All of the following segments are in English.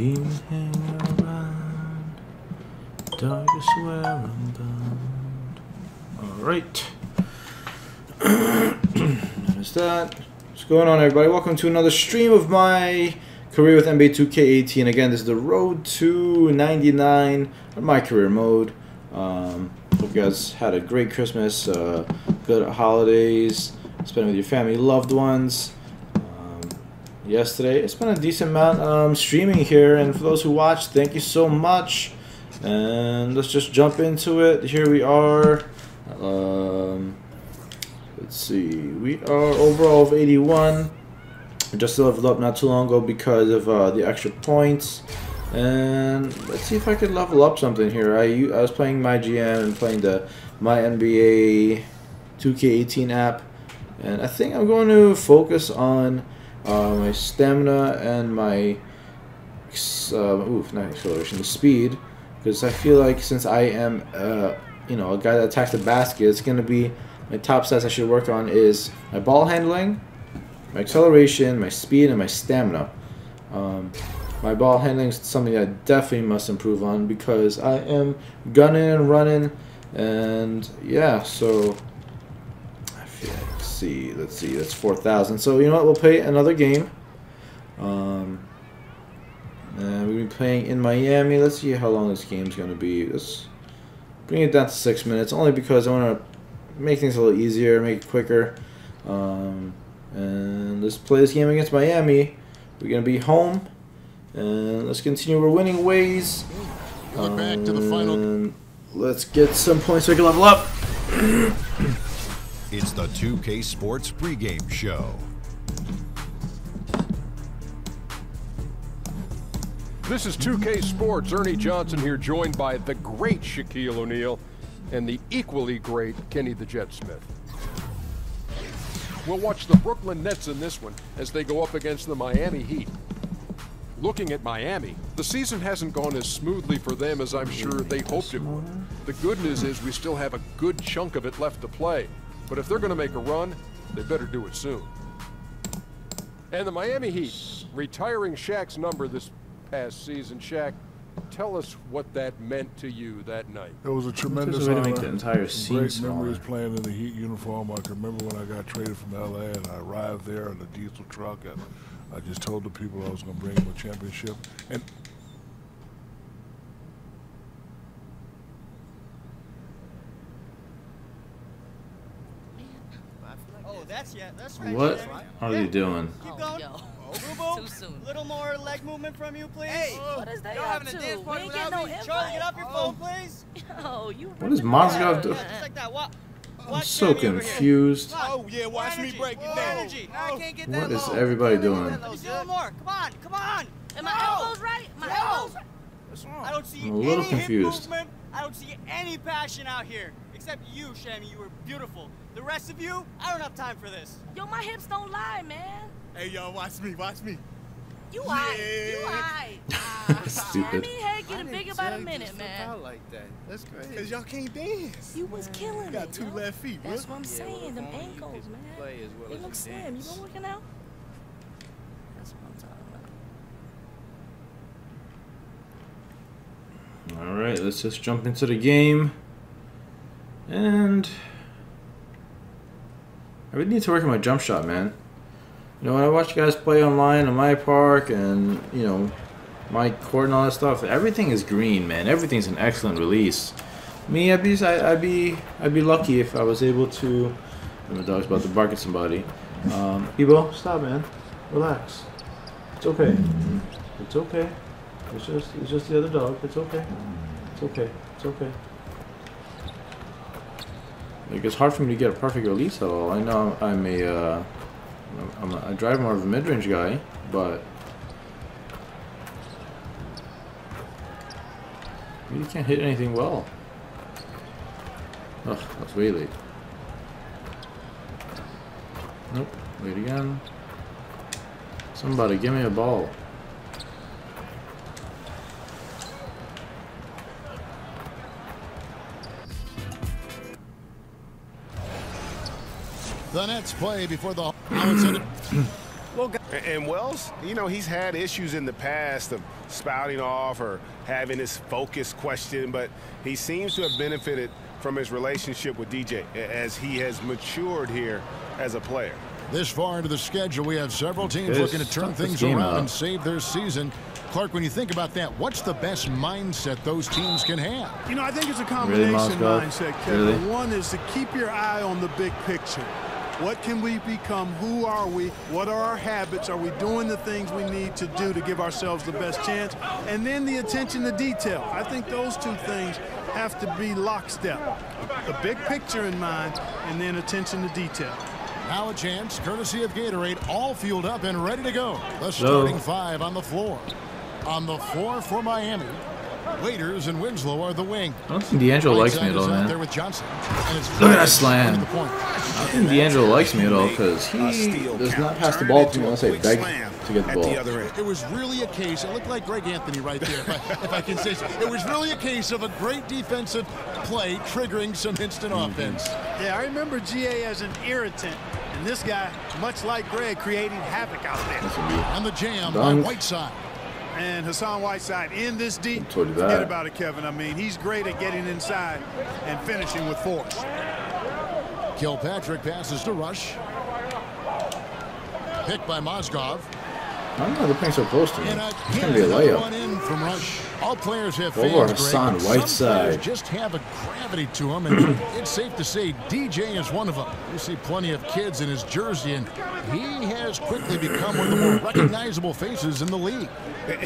You hang around, darkest where I'm bound. Alright. Notice that. What's going on, everybody? Welcome to another stream of my career with NBA 2K18. Again, this is the road to 99 on my career mode. Hope you guys had a great Christmas, good holidays, spent with your family, loved ones. Yesterday, I spent a decent amount streaming here, and for those who watched, thank you so much. And let's just jump into it. Here we are. Let's see. We are overall of 81. I just leveled up not too long ago because of the extra points. And let's see if I could level up something here. I was playing MyGM and playing the NBA 2K18 app, and I think I'm going to focus on my stamina and my not acceleration, the speed, because I feel like since I am you know, a guy that attacks the basket, it's going to be my top stats I should work on is my ball handling, my acceleration, my speed, and my stamina. My ball handling is something I definitely must improve on because I am gunning and running, and yeah, so I feel like, let's see, that's 4,000. So you know what, we'll play another game. And we'll be playing in Miami. Let's see how long this game's gonna be. Let's bring it down to 6 minutes, only because I want to make things a little easier, make it quicker. And let's play this game against Miami. We're gonna be home, and let's continue our winning ways. Going back to the final. Let's get some points so we can level up. It's the 2K Sports pregame show. This is 2K Sports. Ernie Johnson here, joined by the great Shaquille O'Neal and the equally great Kenny the Jet Smith. We'll watch the Brooklyn Nets in this one as they go up against the Miami Heat. Looking at Miami, the season hasn't gone as smoothly for them as I'm sure they hoped it would. The good news is we still have a good chunk of it left to play. But if they're going to make a run, they better do it soon. And the Miami Heat, retiring Shaq's number this past season. Shaq, tell us what that meant to you that night. It was a tremendous honor. honor. Make the entire scene Great smaller. memories playing in the Heat uniform. I can remember when I got traded from LA and I arrived there in a diesel truck, and I just told the people I was going to bring them a championship. And that's right. What are you doing? Keep going. Too soon. A little more leg movement from you, please. Hey, what is that? Y'all having a dance party without me? Charlie, get off your phone, please. Oh, you. What is Mozgov doing? Just like that. I'm so confused. Oh yeah, watch me break it down. Energy. I can't get that What is low. everybody doing? Let's do a little more. Come on, come on. Am my elbows right? My elbows right? What's wrong? I don't see I'm a little any confused. hip movement. I don't see any passion out here. Except you, Shammy. You were beautiful. The rest of you, I don't have time for this. Yo, my hips don't lie, man. Hey, yo, watch me, watch me. You aight. You aight. Stupid. Shammy head getting bigger by the minute, man. Like that. That's great. Cause y'all can't dance. You was killing it. Got two yo. left feet. That's bro. what I'm saying. Them ankles, man. You look slim. You been working out? That's what I'm talking about. Alright, let's just jump into the game. And I really need to work on my jump shot, man. You know, when I watch you guys play online on my park and, you know, my court and all that stuff, everything is green, man. Everything's an excellent release. Me, I'd be lucky if I was able to. My dog's about to bark at somebody. Ebo, stop, man. Relax. It's okay. It's okay. It's just the other dog. It's okay. It's okay. It's okay. Like, it's hard for me to get a perfect release at all. I know I drive more of a mid-range guy, but I really can't hit anything well. Ugh, that's way late. Nope, wait again. Somebody give me a ball. The Nets play before the And Wells, you know, he's had issues in the past of spouting off or having his focus questioned, but he seems to have benefited from his relationship with DJ as he has matured here as a player. This far into the schedule, we have several teams looking to turn things around and save their season. Clark, when you think about that, what's the best mindset those teams can have? You know, I think it's a combination mindset, Kevin. One is to keep your eye on the big picture. What can we become? Who are we? What are our habits? Are we doing the things we need to do to give ourselves the best chance? And then the attention to detail. I think those two things have to be lockstep. The big picture in mind, and then attention to detail. Now a chance, courtesy of Gatorade, all fueled up and ready to go. The starting five on the floor. On the floor for Miami, Waiters and Winslow are the wing. I don't think D'Angelo likes me at all, man. There with Johnson. Look at that slam. I don't think D'Angelo likes me at all because he does not pass the ball to me unless I beg to get the ball. It was really a case, it looked like Greg Anthony right there, if I can say so. It was really a case of a great defensive play triggering some instant offense. Yeah, I remember GA as an irritant, and this guy, much like Greg, creating havoc out there. And the jam by Whiteside. And Hassan Whiteside in this deep. Forget about it, Kevin. I mean, he's great at getting inside and finishing with force. Kilpatrick passes to Rush. Picked by Mozgov. I don't know, they're playing so close to me. It's going to be a layup. In from Rush. All players have over fans, Hassan Whiteside. Just have a gravity to them, and it's safe to say DJ is one of them. You see plenty of kids in his jersey, and he has quickly become one of the more recognizable faces in the league.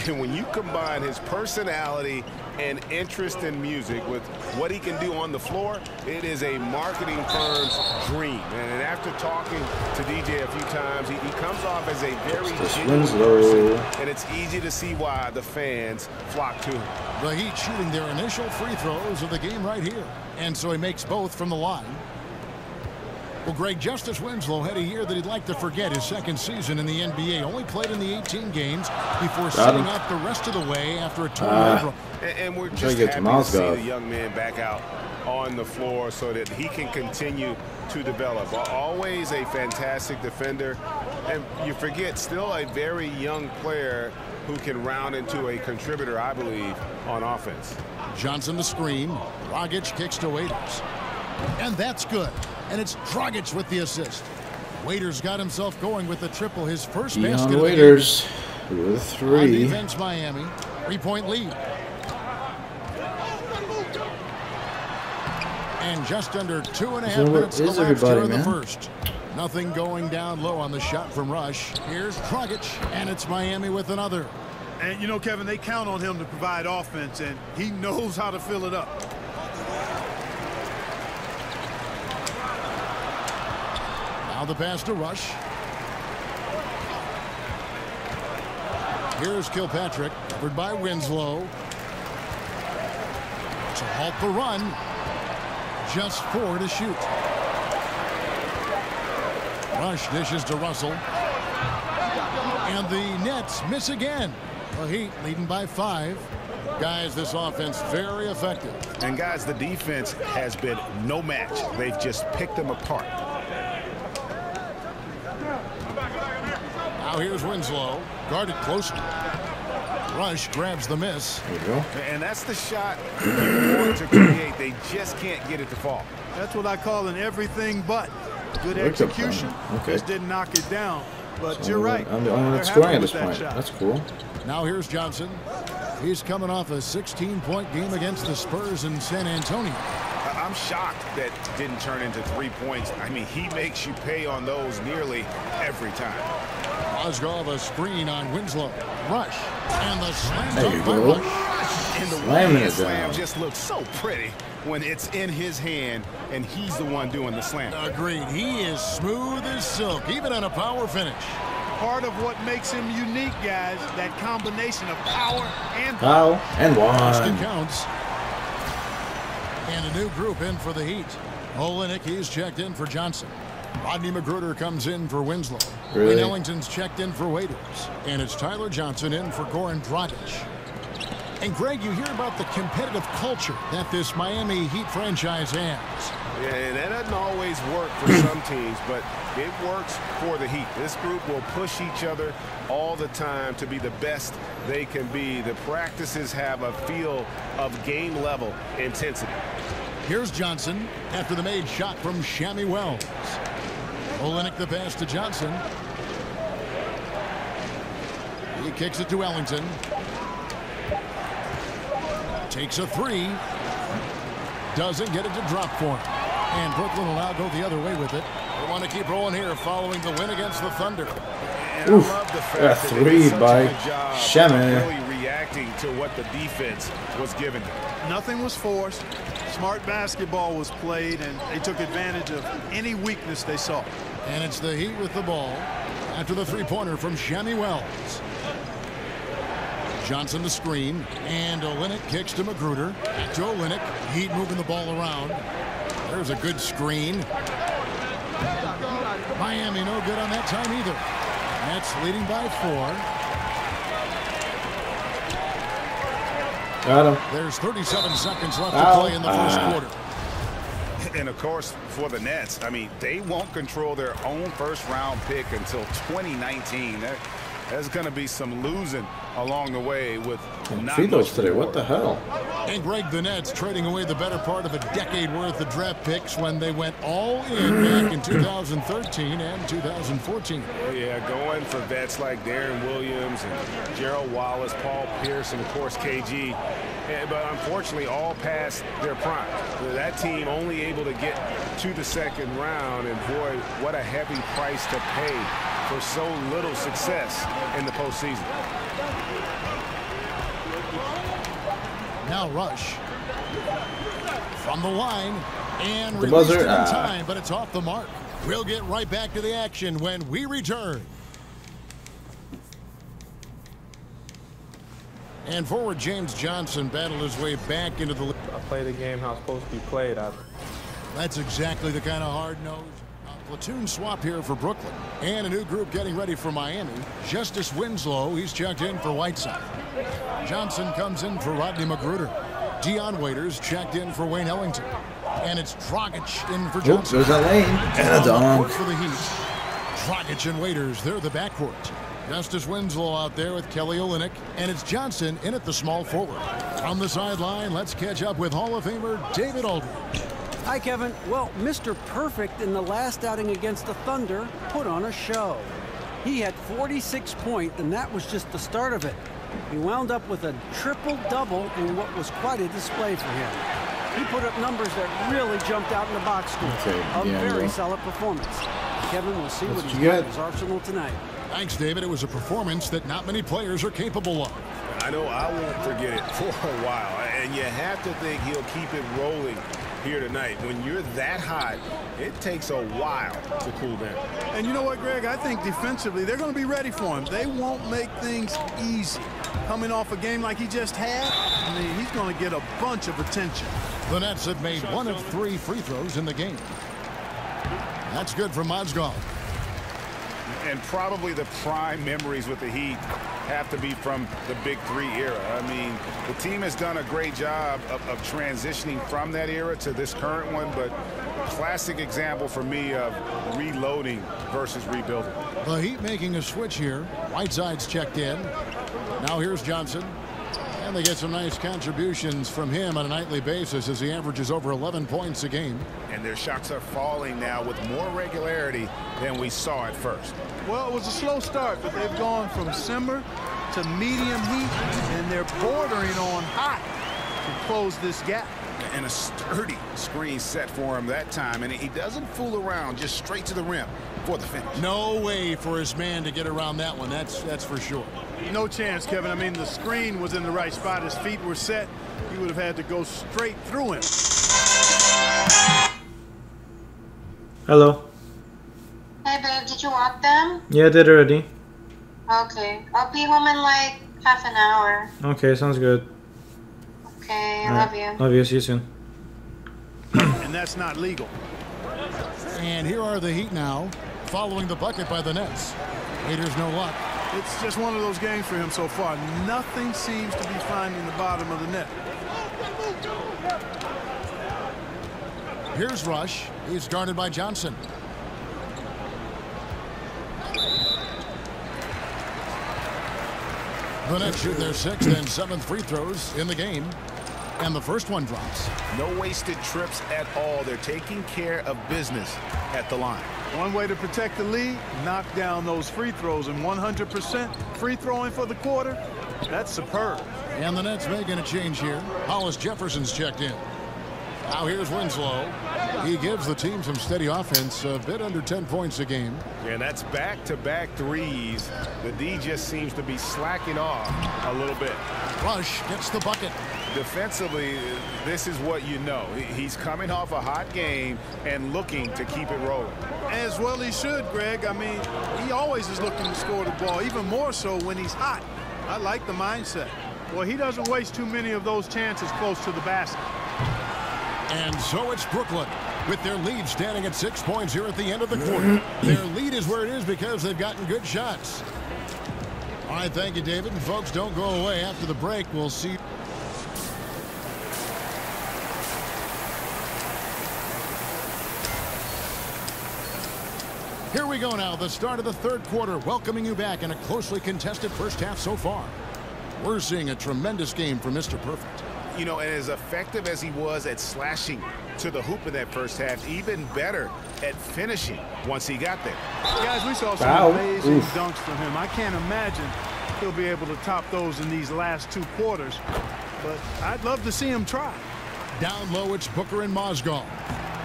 And when you combine his personality and interest in music with what he can do on the floor, it is a marketing firm's dream. And after talking to DJ a few times, he comes off as a very genuine person, and it's easy to see why the fans flock to him. The Heat shooting their initial free throws of the game right here. And so he makes both from the line. Well, Greg, Justice Winslow had a year that he'd like to forget. His second season in the NBA, only played in the 18 games before sitting out the rest of the way after a torn labrum. And we're just happy to see the young man back out on the floor so that he can continue to develop. Always a fantastic defender. And you forget, still a very young player who can round into a contributor, I believe, on offense. Johnson the screen. Dragic kicks to Waiters. And that's good. And it's Dragic with the assist. Waiters got himself going with the triple, his first basket. Waiters with three. On defense, Miami. 3-point lead. And just under 2.5 minutes elapsed here in the first. Nothing going down low on the shot from Rush. Here's Dragic, and it's Miami with another. And you know, Kevin, they count on him to provide offense, and he knows how to fill it up. Now the pass to Rush. Here's Kilpatrick, covered by Winslow. To halt the run. Just 4 to shoot. Rush dishes to Russell. And the Nets miss again. The Heat leading by 5. Guys, this offense very effective. And guys, the defense has been no match. They've just picked them apart. Now here's Winslow, guarded closely. Rush grabs the miss. There you go. And that's the shot you want to create. They just can't get it to fall. That's what I call an everything but. Good execution. Just didn't knock it down. But so you're right. I'm the only one that's scoring at this point. That's cool. Now here's Johnson. He's coming off a 16-point game against the Spurs in San Antonio. I'm shocked that didn't turn into 3 points. I mean, he makes you pay on those nearly every time. Mozgov a screen on Winslow. Rush. And the slam there you go. And the way slam just looks so pretty when it's in his hand and he's the one doing the slam. Agreed. He is smooth as silk, even on a power finish. Part of what makes him unique, guys, that combination of power and one. Counts. And a new group in for the Heat. Olenek, he's checked in for Johnson. Rodney Magruder comes in for Winslow. Really? Ellington's checked in for Waiters. And it's Tyler Johnson in for Goran Dragic. And Greg, you hear about the competitive culture that this Miami Heat franchise has. Yeah, and that doesn't always work for some teams, but it works for the Heat. This group will push each other all the time to be the best they can be. The practices have a feel of game-level intensity. Here's Johnson after the made shot from Shammy Wells. Olynyk the pass to Johnson. He kicks it to Ellington. Takes a three. Doesn't get it to drop for him. And Brooklyn will now go the other way with it. They want to keep rolling here following the win against the Thunder. And I love the fact that they did such a good job of really reacting to what the defense was giving them. Nothing was forced. Smart basketball was played, and they took advantage of any weakness they saw. And it's the Heat with the ball after the three-pointer from Shammy Wells. Johnson the screen, and Olynyk kicks to Magruder. Back to Olynyk. Heat moving the ball around. There's a good screen. Miami no good on that time either. Nets leading by 4. Got him. There's 37 seconds left to play in the first quarter. And of course, for the Nets, I mean, they won't control their own first-round pick until 2019. There's going to be some losing along the way with free throws today. What the hell? And Greg, the Nets trading away the better part of a decade worth of draft picks when they went all in back in 2013 and 2014. Oh, yeah, going for vets like Darren Williams and Gerald Wallace, Paul Pierce, and of course KG. But unfortunately, all past their prime. That team only able to get to the second round, and boy, what a heavy price to pay for so little success in the postseason. Now Rush from the line and the buzzer in time, but it's off the mark. We'll get right back to the action when we return. And forward James Johnson battled his way back into the league. I play the game how it's supposed to be played. That's exactly the kind of hard-nosed platoon swap here for Brooklyn. And a new group getting ready for Miami. Justice Winslow, he's checked in for Whiteside. Johnson comes in for Rodney Magruder. Dion Waiters checked in for Wayne Ellington. And it's Dragic in for Johnson. There's that lane. And a dunk. For the Heat. Dragic and Waiters, they're the backcourt. Justice Winslow out there with Kelly Olynyk. And it's Johnson in at the small forward. From the sideline, let's catch up with Hall of Famer David Aldridge. Hi, Kevin. Well, Mr. Perfect in the last outing against the Thunder put on a show. He had 46 points, and that was just the start of it. He wound up with a triple-double in what was quite a display for him. He put up numbers that really jumped out in the box score. A very solid performance. Kevin will see what he's got in his arsenal tonight. Thanks, David. It was a performance that not many players are capable of. I know I won't forget it for a while, and you have to think he'll keep it rolling here tonight. When you're that hot, it takes a while to cool down. And you know what, Greg? I think defensively they're going to be ready for him. They won't make things easy. Coming off a game like he just had, I mean, he's going to get a bunch of attention. The Nets have made 1 of 3 free throws in the game. That's good from Mozgov. And probably the prime memories with the Heat have to be from the Big Three era. I mean, the team has done a great job of transitioning from that era to this current one, but classic example for me of reloading versus rebuilding. The Heat making a switch here. Whiteside's checked in. Now here's Johnson. And they get some nice contributions from him on a nightly basis as he averages over 11 points a game. And their shots are falling now with more regularity than we saw at first. Well, it was a slow start, but they've gone from simmer to medium heat, and they're bordering on hot to close this gap. And a sturdy screen set for him that time, and he doesn't fool around, just straight to the rim for the finish. No way for his man to get around that one, that's for sure. No chance, Kevin. I mean, the screen was in the right spot. His feet were set. He would have had to go straight through him. Hello. Hey, babe, did you walk them? Yeah, I did already. Okay. I'll be home in like half an hour. Okay, sounds good. Okay, love you. Love you. See you soon. And that's not legal. And here are the Heat now, following the bucket by the Nets. Waiters no luck. It's just one of those games for him so far. Nothing seems to be finding the bottom of the net. Here's Rush. He's guarded by Johnson. The Nets shoot their 6th and 7th free throws in the game. And the first one drops. No wasted trips at all. They're taking care of business at the line. One way to protect the lead, knock down those free throws, and 100% free throwing for the quarter, that's superb. And the Nets making a change here. Hollis Jefferson's checked in. Now here's Winslow. He gives the team some steady offense, a bit under 10 points a game. And that's back-to-back threes. The D just seems to be slacking off a little bit. Rush gets the bucket. Defensively, this is what you know. He's coming off a hot game and looking to keep it rolling. As well he should, Greg. I mean, he always is looking to score the ball, even more so when he's hot. I like the mindset. Well, he doesn't waste too many of those chances close to the basket. And so it's Brooklyn with their lead standing at 6 points here at the end of the quarter. Their lead is where it is because they've gotten good shots. All right, thank you, David. And folks, don't go away. After the break, we'll see. Here we go now, the start of the third quarter, welcoming you back in a closely contested first half so far. We're seeing a tremendous game from Mr. Perfect. You know, and as effective as he was at slashing to the hoop in that first half, even better at finishing once he got there. Guys, we saw some amazing dunks from him. I can't imagine he'll be able to top those in these last 2 quarters, but I'd love to see him try. Down low, it's Booker and Mozgov.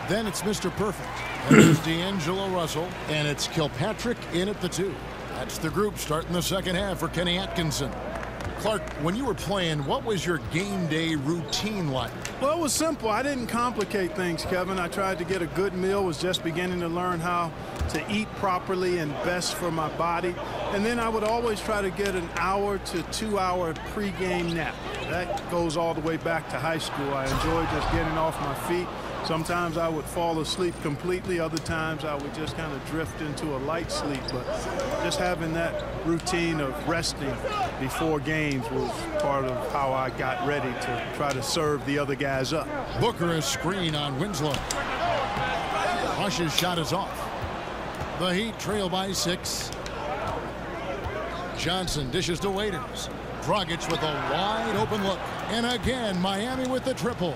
Then it's Mr. Perfect. And there's D'Angelo Russell, and it's Kilpatrick in at the 2. That's the group starting the second half for Kenny Atkinson. Clark, when you were playing, what was your game day routine like? Well, it was simple. I didn't complicate things, Kevin. I tried to get a good meal, was just beginning to learn how to eat properly and best for my body. And then I would always try to get an hour to 2 hour pregame nap. That goes all the way back to high school. I enjoyed just getting off my feet. Sometimes I would fall asleep completely. Other times I would just kind of drift into a light sleep. But just having that routine of resting before games was part of how I got ready to try to serve the other guys up. Booker is screen on Winslow. Rush's shot is off. The Heat trail by 6. Johnson dishes to Waiters. Dragic with a wide open look. And again, Miami with the triple.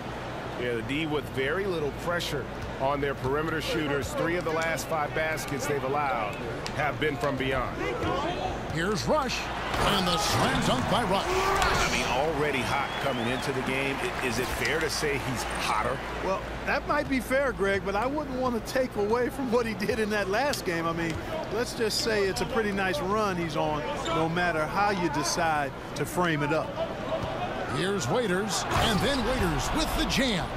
Yeah, the D with very little pressure on their perimeter shooters. 3 of the last 5 baskets they've allowed have been from beyond. Here's Rush. And the slam dunk by Rush. I mean, already hot coming into the game. Is it fair to say he's hotter? Well, that might be fair, Greg, but I wouldn't want to take away from what he did in that last game. I mean, let's just say it's a pretty nice run he's on, no matter how you decide to frame it up. Here's Waiters, and then Waiters with the jam.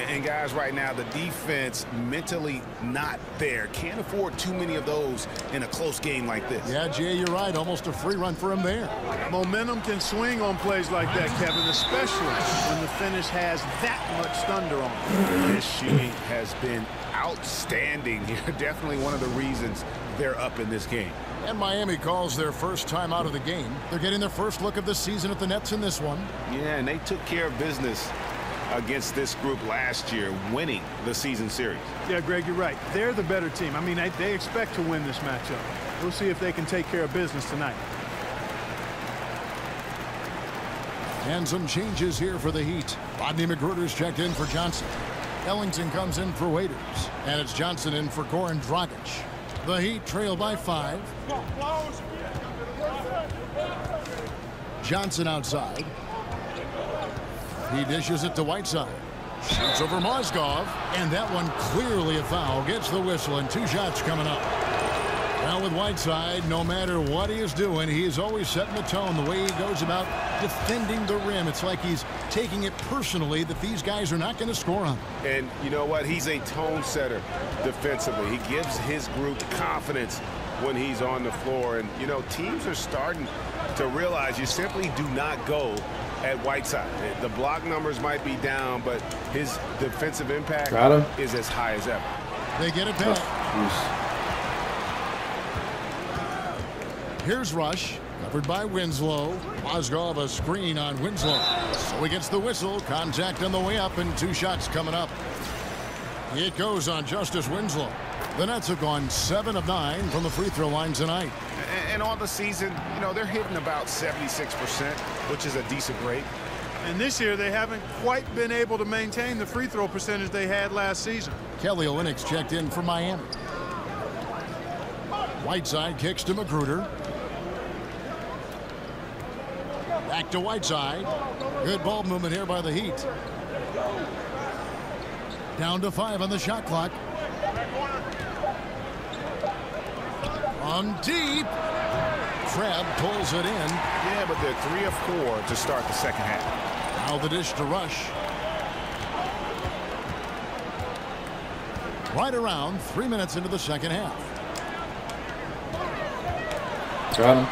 And guys, right now, the defense mentally not there. Can't afford too many of those in a close game like this. Yeah, Jay, you're right. Almost a free run for him there. Momentum can swing on plays like that, Kevin, especially when the finish has that much thunder on it. His shooting has been outstanding here. Definitely one of the reasons they're up in this game. And Miami calls their first time out of the game. They're getting their first look of the season at the Nets in this one. Yeah, and they took care of business against this group last year, winning the season series. Yeah, Greg, you're right. They're the better team. I mean, they expect to win this matchup. We'll see if they can take care of business tonight. And some changes here for the Heat. Rodney McGruder's checked in for Johnson. Ellington comes in for Waiters. And it's Johnson in for Goran Dragic. The Heat trail by 5. Johnson outside. He dishes it to Whiteside. Shoots over Mozgov. And that one clearly a foul. Gets the whistle and 2 shots coming up. Now with Whiteside, no matter what he is doing, he is always setting the tone the way he goes about defending the rim. It's like he's taking it personally that these guys are not going to score on him. And you know what? He's a tone setter defensively. He gives his group confidence when he's on the floor. And, you know, teams are starting to realize you simply do not go at Whiteside. The block numbers might be down, but his defensive impact is as high as ever. They get it back. Here's Rush. Covered by Winslow. Mozgov a screen on Winslow. So he gets the whistle. Contact on the way up and 2 shots coming up. It goes on Justice Winslow. The Nets have gone 7 of 9 from the free throw line tonight. And on the season, you know, they're hitting about 76%, which is a decent rate. And this year, they haven't quite been able to maintain the free throw percentage they had last season. Kelly Olynyk's checked in for Miami. Whiteside kicks to Magruder. Back to Whiteside. Good ball movement here by the Heat. Down to 5 on the shot clock. On deep. Crab pulls it in. Yeah, but they're 3 of 4 to start the second half. Now the dish to Rush. Right around 3 minutes into the second half. Got him.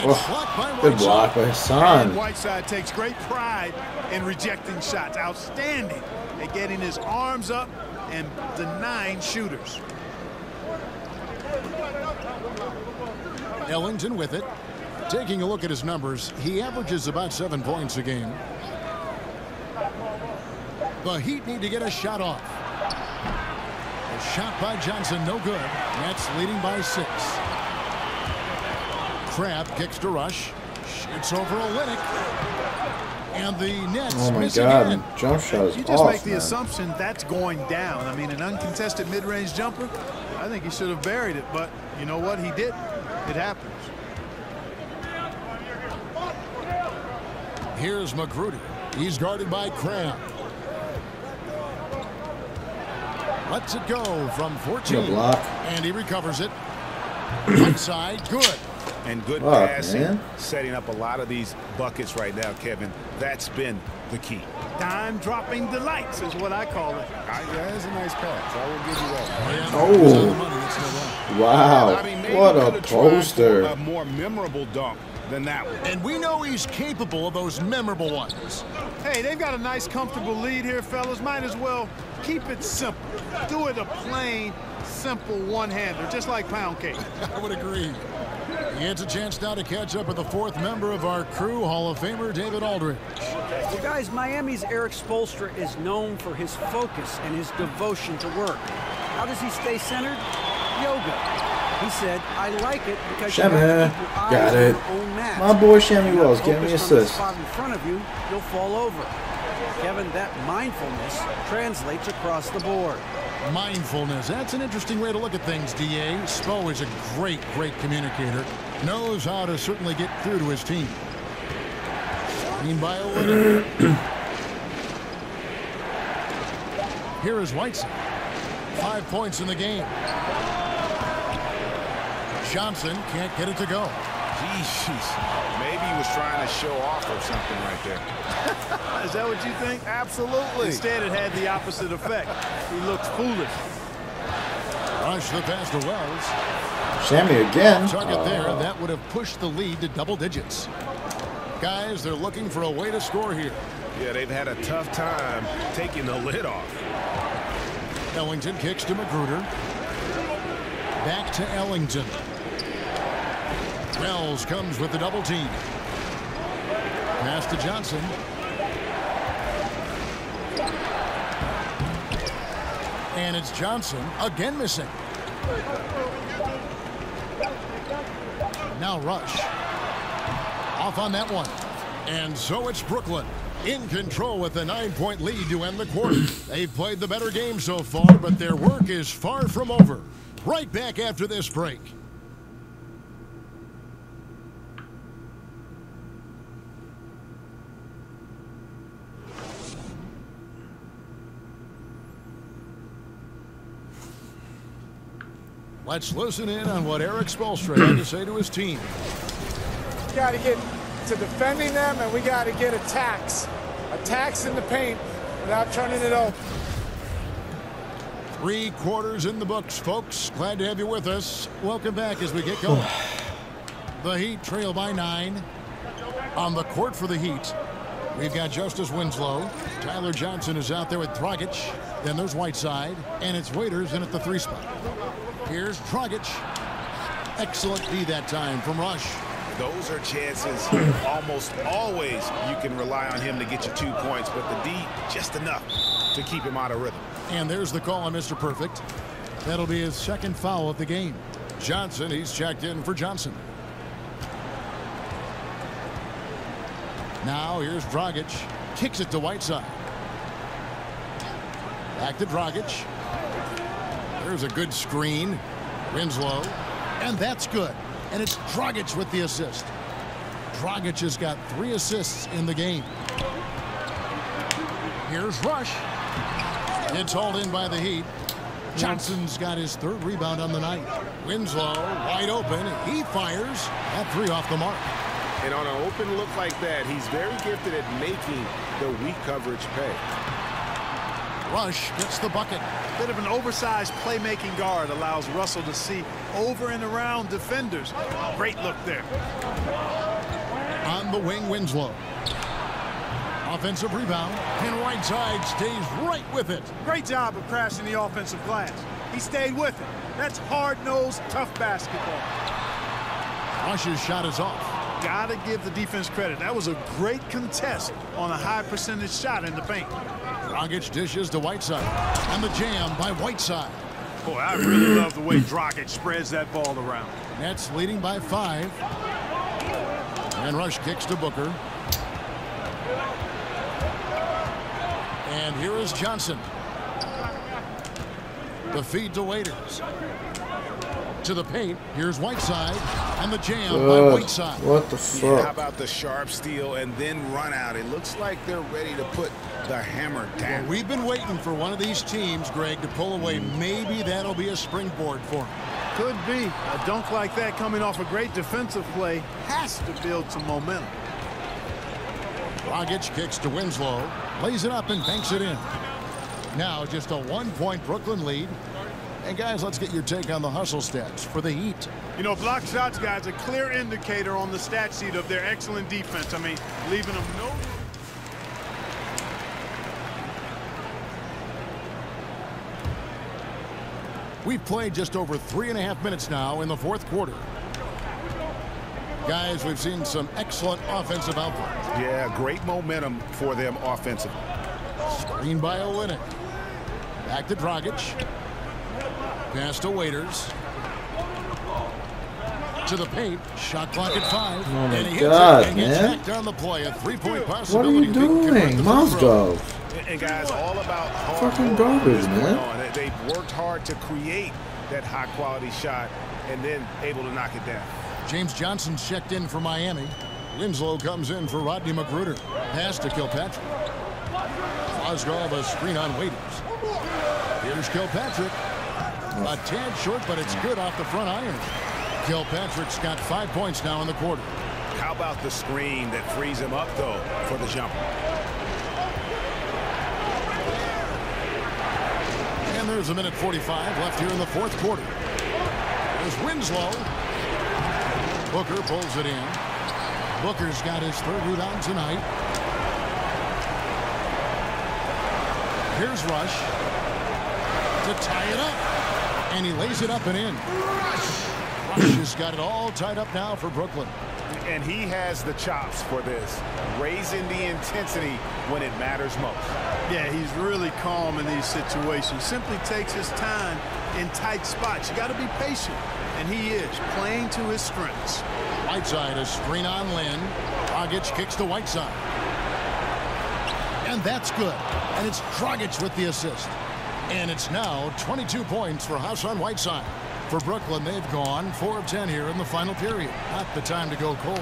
Oh, good block by Hassan. And Whiteside takes great pride in rejecting shots. Outstanding at getting his arms up and denying shooters. Ellington with it. Taking a look at his numbers, he averages about 7 points a game. The Heat need to get a shot off. A shot by Johnson, no good. Nets leading by 6. Crab kicks to Rush. Shoots over Olynyk. And the Nets oh my miss God, again. jump shot is You just off, make the man. assumption that's going down. I mean, an uncontested mid-range jumper, I think he should have buried it. But you know what? He didn't. It happens. Here's Magruder. He's guarded by Crab. Lets it go from 14. block. And he recovers it. Inside, good. And good Oh, passing, man. setting up a lot of these buckets right now, Kevin. That's been the key. Dime-dropping delights is what I call it. Yeah, that's a nice pass. I will give you that. Oh, wow. I mean, maybe What we a could've tried poster. A more memorable dunk than that one. And we know he's capable of those memorable ones. Hey, they've got a nice, comfortable lead here, fellas. Might as well keep it simple. Do it a plain, simple one-hander, just like pound cake. I would agree. He gets a chance now to catch up with the 4th member of our crew, Hall of Famer David Aldridge. Well, guys, Miami's Eric Spoelstra is known for his focus and his devotion to work. How does he stay centered? Yoga. He said, I like it because you have to keep your eyes got on it. your own mat. My boy Shammy If you're Wells not getting me focused on the assist. spot in front of you, you'll fall over. Kevin, that mindfulness translates across the board. Mindfulness. That's an interesting way to look at things, D.A. Spo is a great, great communicator. Knows how to certainly get through to his team. Screen by Olynyk. Here is Whiteside. 5 points in the game. Johnson can't get it to go. Jeez, maybe he was trying to show off or something right there. Is that what you think? Absolutely. Instead, it had the opposite effect. He looked foolish. Rush the pass to Wells. Shammy again. Target there. That would have pushed the lead to double digits. Guys, they're looking for a way to score here. Yeah, they've had a tough time taking the lid off. Ellington kicks to Magruder. Back to Ellington. Wells comes with the double team. Pass to Johnson. And it's Johnson again missing. Now Rush. Off on that one. And so it's Brooklyn in control with a 9-point lead to end the quarter. They've played the better game so far, but their work is far from over. Right back after this break. Let's listen in on what Eric Spoelstra had to say to his team. We got to get to defending them, and we got to get attacks. Attacks in the paint without turning it over. 3 quarters in the books, folks. Glad to have you with us. Welcome back as we get going. The Heat trail by 9. On the court for the Heat, we've got Justice Winslow. Tyler Johnson is out there with Dragic. Then there's Whiteside, and it's Waiters in at the 3 spot. Here's Dragic. Excellent D that time from Rush. Those are chances almost always you can rely on him to get you 2 points, but the D just enough to keep him out of rhythm. And there's the call on Mr. Perfect. That'll be his second foul of the game. Johnson, he's checked in for Johnson. Now here's Dragic. Kicks it to Whiteside. Back to Dragic. There's a good screen. Winslow. And that's good. And it's Dragic with the assist. Dragic has got 3 assists in the game. Here's Rush. It's hauled in by the Heat. Johnson's got his 3rd rebound on the night. Winslow wide open. He fires. That 3 off the mark. And on an open look like that, he's very gifted at making the weak coverage pay. Rush gets the bucket. Bit of an oversized playmaking guard allows Russell to see over and around defenders. Great look there. On the wing, Winslow. Offensive rebound, and Whiteside stays right with it. Great job of crashing the offensive glass. He stayed with it. That's hard-nosed, tough basketball. Rush's shot is off. Gotta give the defense credit. That was a great contest on a high percentage shot in the paint. Dragic dishes to Whiteside. And the jam by Whiteside. Boy, I really love the way Dragic spreads that ball around. Nets leading by 5. And Rush kicks to Booker. And here is Johnson. The feed to Waiters. To the paint. Here's Whiteside. And the jam by Whiteside. What the fuck? Yeah, how about the sharp steal and then run out? It looks like they're ready to put the hammer down. Well, we've been waiting for one of these teams, Greg, to pull away. Maybe that'll be a springboard for them. Could be. A dunk like that coming off a great defensive play has to build some momentum. Dragic kicks to Winslow. Lays it up and banks it in. Now just a 1-point Brooklyn lead. And guys, let's get your take on the hustle stats for the Heat. You know, block shots, guys, a clear indicator on the stat sheet of their excellent defense. I mean, leaving them no... We've played just over 3.5 minutes now in the 4th quarter. Guys, we've seen some excellent offensive output. Yeah, great momentum for them offensively. Screen by Olynyk. Back to Dragic. Pass to Waiters. To the paint. Shot clock at 5. Oh my and he God, hits it and man. gets back on the play. A 3-point What are possibility. you doing? Mozgov. And guys, all about hard Fucking work garbage, from this man. point on. They've worked hard to create that high-quality shot and then able to knock it down. James Johnson's checked in for Miami. Winslow comes in for Rodney Magruder. Pass to Kilpatrick. Mozgov a screen on Waiters. Here's Kilpatrick. A tad short, but it's good off the front iron. Kilpatrick's got 5 points now in the quarter. How about the screen that frees him up, though, for the jumper? And there's a minute 45 left here in the 4th quarter. There's Winslow. Booker pulls it in. Booker's got his 3rd rebound tonight. Here's Rush to tie it up. And he lays it up and in. Rush has got it all tied up now for Brooklyn. And he has the chops for this, raising the intensity when it matters most. Yeah, he's really calm in these situations. Simply takes his time in tight spots. You got to be patient. And he is playing to his strengths. Whiteside, a screen on Lynn. Dragic kicks to Whiteside. And that's good. And it's Dragic with the assist. And it's now 22 points for Hassan Whiteside. For Brooklyn, they've gone 4 of 10 here in the final period. Not the time to go cold.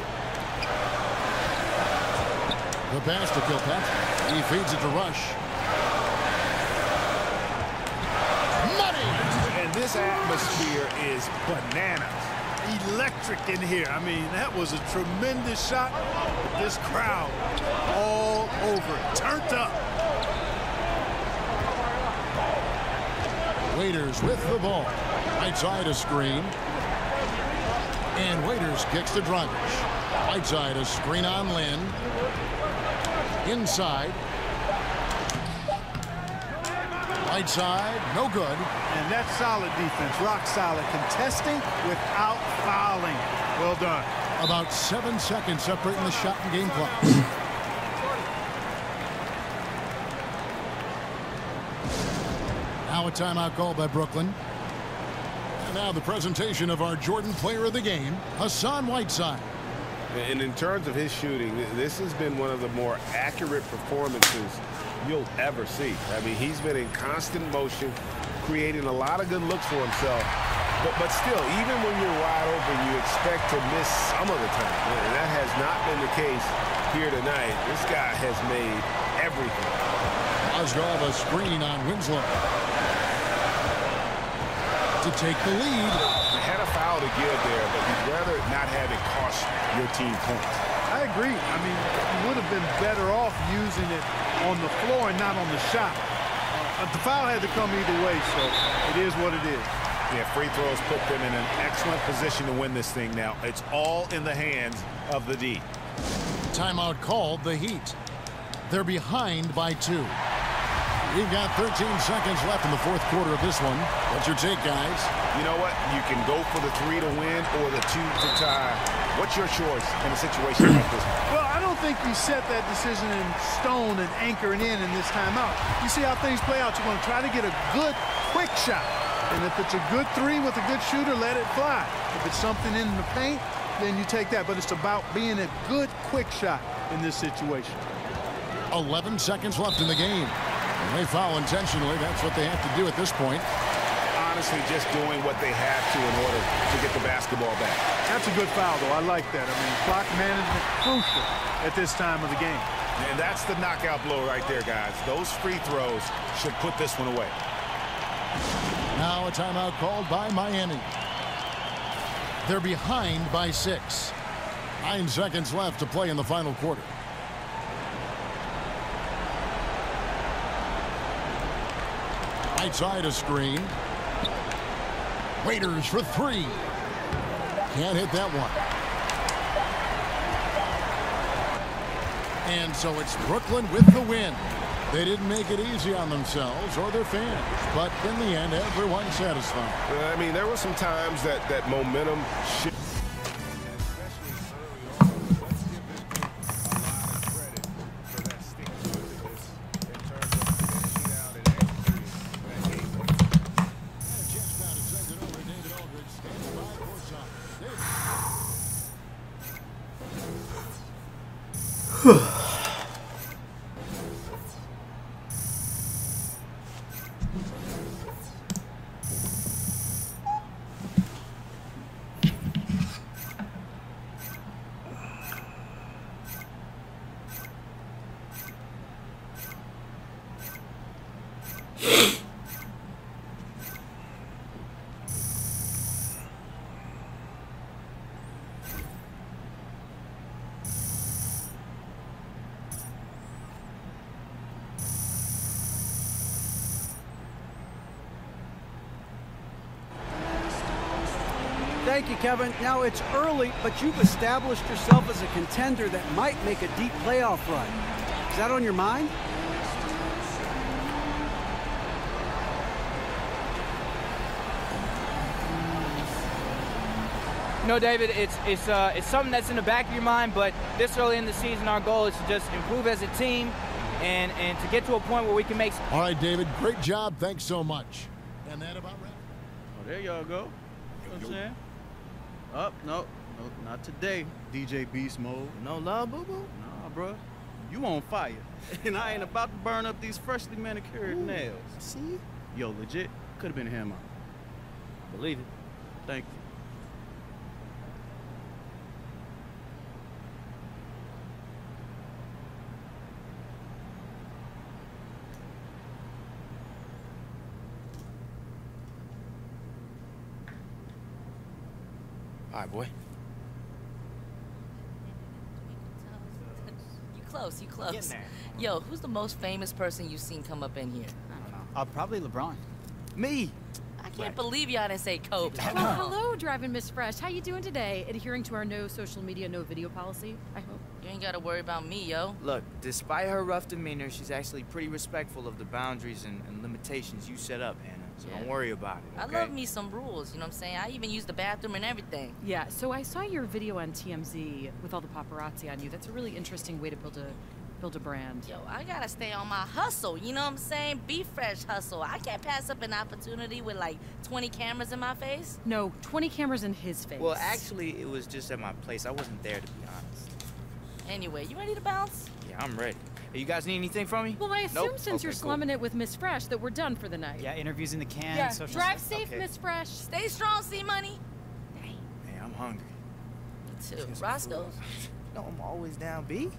The pass to Kilpatrick. He feeds it to Rush. Money! And this atmosphere is bananas. Electric in here. I mean, that was a tremendous shot. This crowd all over it. Turned up. Waiters with the ball. Whiteside a screen. And Waiters kicks to Dragic. Whiteside a screen on Lynn. Inside. Whiteside, no good. And that's solid defense, rock solid. Contesting without fouling. Well done. About 7 seconds separating the shot and game clock. Now a timeout called by Brooklyn. And now the presentation of our Jordan Player of the Game, Hassan Whiteside. And in terms of his shooting, this has been one of the more accurate performances you'll ever see. I mean, he's been in constant motion, creating a lot of good looks for himself. But still, even when you're wide open, you expect to miss some of the time. And that has not been the case here tonight. This guy has made everything. Osgood a screen on Winslow to take the lead. You had a foul to give there, but you'd rather not have it cost your team points. I agree. I mean, you would have been better off using it on the floor and not on the shot. The foul had to come either way, so it is what it is. Yeah, free throws put them in an excellent position to win this thing now. It's all in the hands of the D. Timeout called the Heat. They're behind by 2. We've got 13 seconds left in the fourth quarter of this one. What's your take, guys? You know what? You can go for the 3 to win or the 2 to tie. What's your choice in a situation like this? Well, I don't think you set that decision in stone and anchor it in this timeout. You see how things play out. You're going to try to get a good, quick shot. And if it's a good 3 with a good shooter, let it fly. If it's something in the paint, then you take that. But it's about being a good, quick shot in this situation. 11 seconds left in the game. When they foul intentionally, that's what they have to do at this point. Honestly, just doing what they have to in order to get the basketball back. That's a good foul, though. I like that. I mean, clock management crucial at this time of the game. And that's the knockout blow right there, guys. Those free throws should put this one away. Now a timeout called by Miami. They're behind by 6. 9 seconds left to play in the final quarter. Right side a screen. Waiters for 3. Can't hit that one. And so it's Brooklyn with the win. They didn't make it easy on themselves or their fans, but in the end, everyone's satisfied. I mean, there were some times that momentum shifted. Thank you, Kevin. Now it's early, but you've established yourself as a contender that might make a deep playoff run. Is that on your mind? No, David, it's something that's in the back of your mind, but this early in the season, our goal is to just improve as a team and to get to a point where we can make... All right, David, great job. Thanks so much. And that about wraps. Oh, there y'all go. You know what I'm saying? Oh, no, not today, DJ Beast Mode. No love, boo-boo? Nah, bro. You on fire. And I ain't about to burn up these freshly manicured nails. See? Yo, legit, could have been him. Believe it. Thank you. All right, boy. You close. Yo, who's the most famous person you've seen come up in here? I don't know. Probably LeBron. Me! I can't believe y'all didn't say Kobe. Well, hello, Driving Miss Fresh. How you doing today? Adhering to our no social media, no video policy, I hope. You ain't gotta worry about me, yo. Look, despite her rough demeanor, she's actually pretty respectful of the boundaries and limitations you set up, Hannah. So don't worry about it, okay? I love me some rules, you know what I'm saying? I even use the bathroom and everything. Yeah, so I saw your video on TMZ with all the paparazzi on you. That's a really interesting way to build a brand. Yo, I gotta stay on my hustle, you know what I'm saying? Be fresh hustle. I can't pass up an opportunity with like 20 cameras in my face. No, 20 cameras in his face. Well, actually, it was just at my place. I wasn't there, to be honest. Anyway, you ready to bounce? Yeah, I'm ready. Hey, you guys need anything from me? Well, I assume Nope? since you're slumming it with Miss Fresh that we're done for the night. Yeah, interviews in the can. Yeah, social drive stuff. safe, Okay. Miss Fresh. Stay strong, C-Money. Hey, I'm hungry. Me too. Roscoe? No, I'm always down, B.